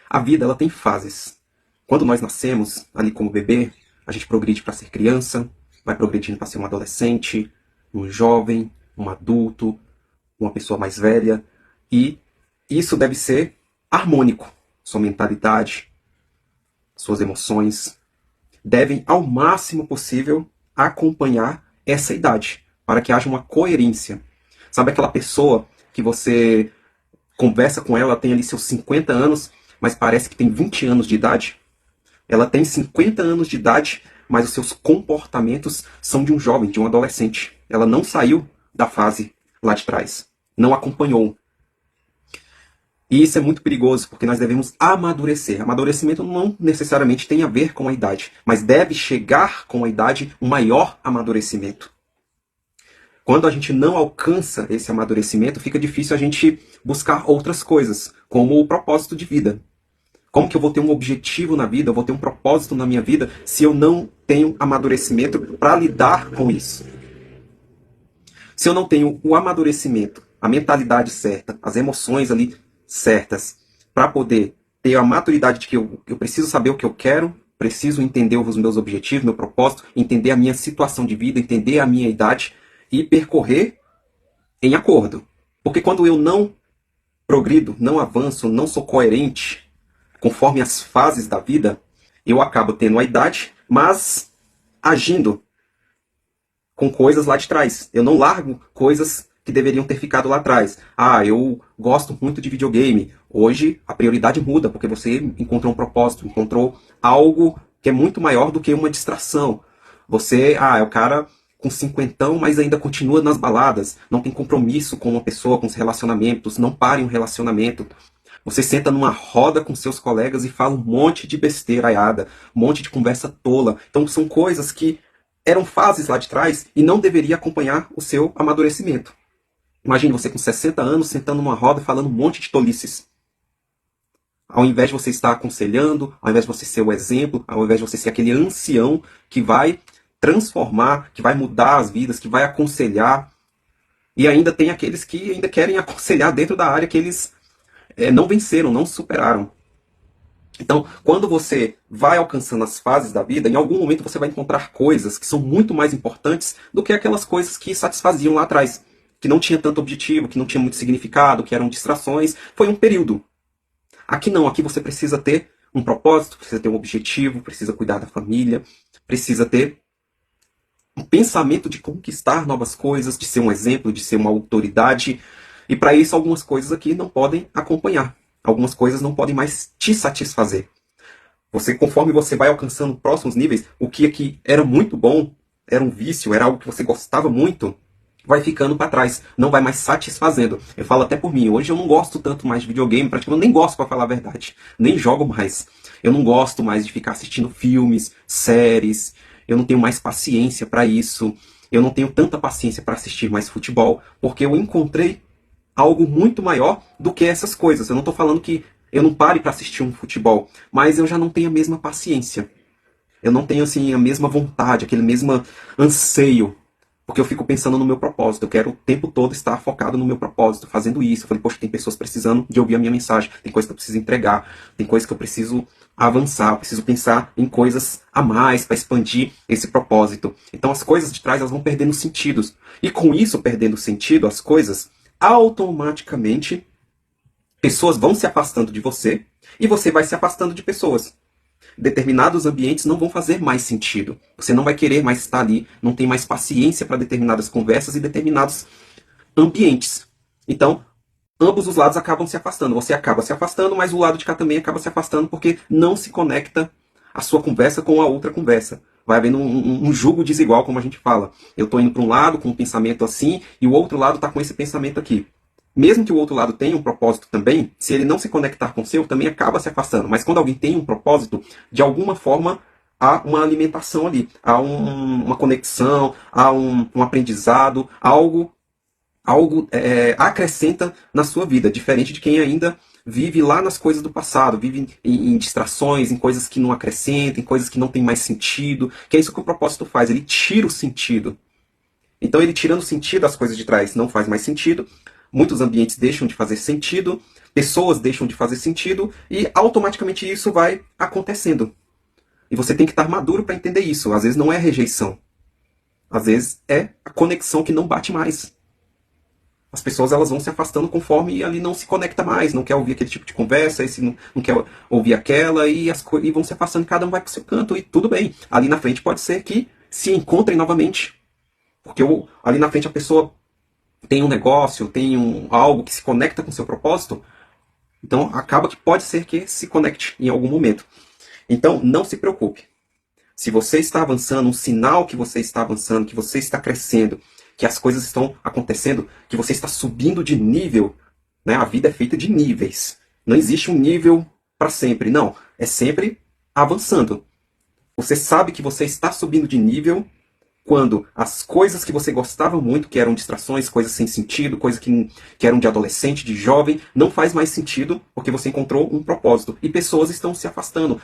A vida, ela tem fases. Quando nós nascemos, ali como bebê, a gente progride para ser criança, vai progredindo para ser um adolescente, um jovem, um adulto, uma pessoa mais velha. E isso deve ser harmônico. Sua mentalidade, suas emoções devem, ao máximo possível, acompanhar essa idade, para que haja uma coerência. Sabe aquela pessoa que você conversa com ela, tem ali seus 50 anos, mas parece que tem 20 anos de idade? Ela tem 50 anos de idade, mas os seus comportamentos são de um jovem, de um adolescente. Ela não saiu da fase lá de trás, não acompanhou. E isso é muito perigoso, porque nós devemos amadurecer. Amadurecimento não necessariamente tem a ver com a idade, mas deve chegar com a idade um maior amadurecimento. Quando a gente não alcança esse amadurecimento, fica difícil a gente buscar outras coisas, como o propósito de vida. Como que eu vou ter um objetivo na vida, eu vou ter um propósito na minha vida, se eu não tenho amadurecimento para lidar com isso? Se eu não tenho o amadurecimento, a mentalidade certa, as emoções ali certas, para poder ter a maturidade de que eu preciso saber o que eu quero, preciso entender os meus objetivos, meu propósito, entender a minha situação de vida, entender a minha idade e percorrer em acordo. Porque quando eu não progrido, não avanço, não sou coerente conforme as fases da vida, eu acabo tendo a idade, mas agindo com coisas lá de trás. Eu não largo coisas que deveriam ter ficado lá atrás. Ah, eu gosto muito de videogame. Hoje a prioridade muda, porque você encontrou um propósito, encontrou algo que é muito maior do que uma distração. Você, é o cara com cinquentão, mas ainda continua nas baladas, não tem compromisso com uma pessoa, com os relacionamentos, não para em um relacionamento. Você senta numa roda com seus colegas e fala um monte de besteiraiada, um monte de conversa tola. Então são coisas que eram fases lá de trás e não deveria acompanhar o seu amadurecimento. Imagine você com 60 anos sentando numa roda falando um monte de tolices. Ao invés de você estar aconselhando, ao invés de você ser o exemplo, ao invés de você ser aquele ancião que vai transformar, que vai mudar as vidas, que vai aconselhar. E ainda tem aqueles que ainda querem aconselhar dentro da área que eles não venceram, não superaram. Então, quando você vai alcançando as fases da vida, em algum momento você vai encontrar coisas que são muito mais importantes do que aquelas coisas que satisfaziam lá atrás, que não tinha tanto objetivo, que não tinha muito significado, que eram distrações. Foi um período. Aqui não, aqui você precisa ter um propósito, precisa ter um objetivo, precisa cuidar da família, precisa ter um pensamento de conquistar novas coisas, de ser um exemplo, de ser uma autoridade. E para isso algumas coisas aqui não podem acompanhar. Algumas coisas não podem mais te satisfazer. Você, conforme você vai alcançando próximos níveis, o que aqui era muito bom, era um vício, era algo que você gostava muito, vai ficando para trás, não vai mais satisfazendo. Eu falo até por mim, hoje eu não gosto tanto mais de videogame, praticamente eu nem gosto, para falar a verdade, nem jogo mais. Eu não gosto mais de ficar assistindo filmes, séries, eu não tenho mais paciência para isso, eu não tenho tanta paciência para assistir mais futebol, porque eu encontrei algo muito maior do que essas coisas. Eu não estou falando que eu não pare para assistir um futebol, mas eu já não tenho a mesma paciência. Eu não tenho assim a mesma vontade, aquele mesmo anseio, porque eu fico pensando no meu propósito. Eu quero o tempo todo estar focado no meu propósito, fazendo isso. Eu falei, poxa, tem pessoas precisando de ouvir a minha mensagem, tem coisas que eu preciso entregar, tem coisas que eu preciso avançar, eu preciso pensar em coisas a mais para expandir esse propósito. Então as coisas de trás elas vão perdendo sentidos. E com isso, perdendo sentido, as coisas automaticamente pessoas vão se afastando de você e você vai se afastando de pessoas. Determinados ambientes não vão fazer mais sentido. Você não vai querer mais estar ali, não tem mais paciência para determinadas conversas e determinados ambientes. Então, ambos os lados acabam se afastando. Você acaba se afastando, mas o lado de cá também acaba se afastando porque não se conecta a sua conversa com a outra conversa. Vai havendo um jugo desigual, como a gente fala. Eu estou indo para um lado com um pensamento assim e o outro lado está com esse pensamento aqui. Mesmo que o outro lado tenha um propósito também, se ele não se conectar com o seu, também acaba se afastando. Mas quando alguém tem um propósito, de alguma forma há uma alimentação ali, há uma conexão, há um aprendizado, algo acrescenta na sua vida, diferente de quem ainda vive lá nas coisas do passado, vive em distrações, em coisas que não acrescentam, em coisas que não têm mais sentido, que é isso que o propósito faz, ele tira o sentido. Então ele tirando o sentido, as coisas de trás não faz mais sentido, muitos ambientes deixam de fazer sentido, pessoas deixam de fazer sentido e automaticamente isso vai acontecendo. E você tem que estar maduro para entender isso. Às vezes não é rejeição. Às vezes é a conexão que não bate mais. As pessoas elas vão se afastando conforme ali não se conecta mais, não quer ouvir aquele tipo de conversa, esse não quer ouvir aquela, e vão se afastando, cada um vai para o seu canto, e tudo bem. Ali na frente pode ser que se encontrem novamente. Porque ali na frente a pessoa tem um negócio, tem algo que se conecta com o seu propósito, então acaba que pode ser que se conecte em algum momento. Então não se preocupe. Se você está avançando, um sinal que você está avançando, que você está crescendo, que as coisas estão acontecendo, que você está subindo de nível, né? A vida é feita de níveis. Não existe um nível para sempre, não. É sempre avançando. Você sabe que você está subindo de nível quando as coisas que você gostava muito, que eram distrações, coisas sem sentido, coisas que eram de adolescente, de jovem, não faz mais sentido porque você encontrou um propósito. E pessoas estão se afastando.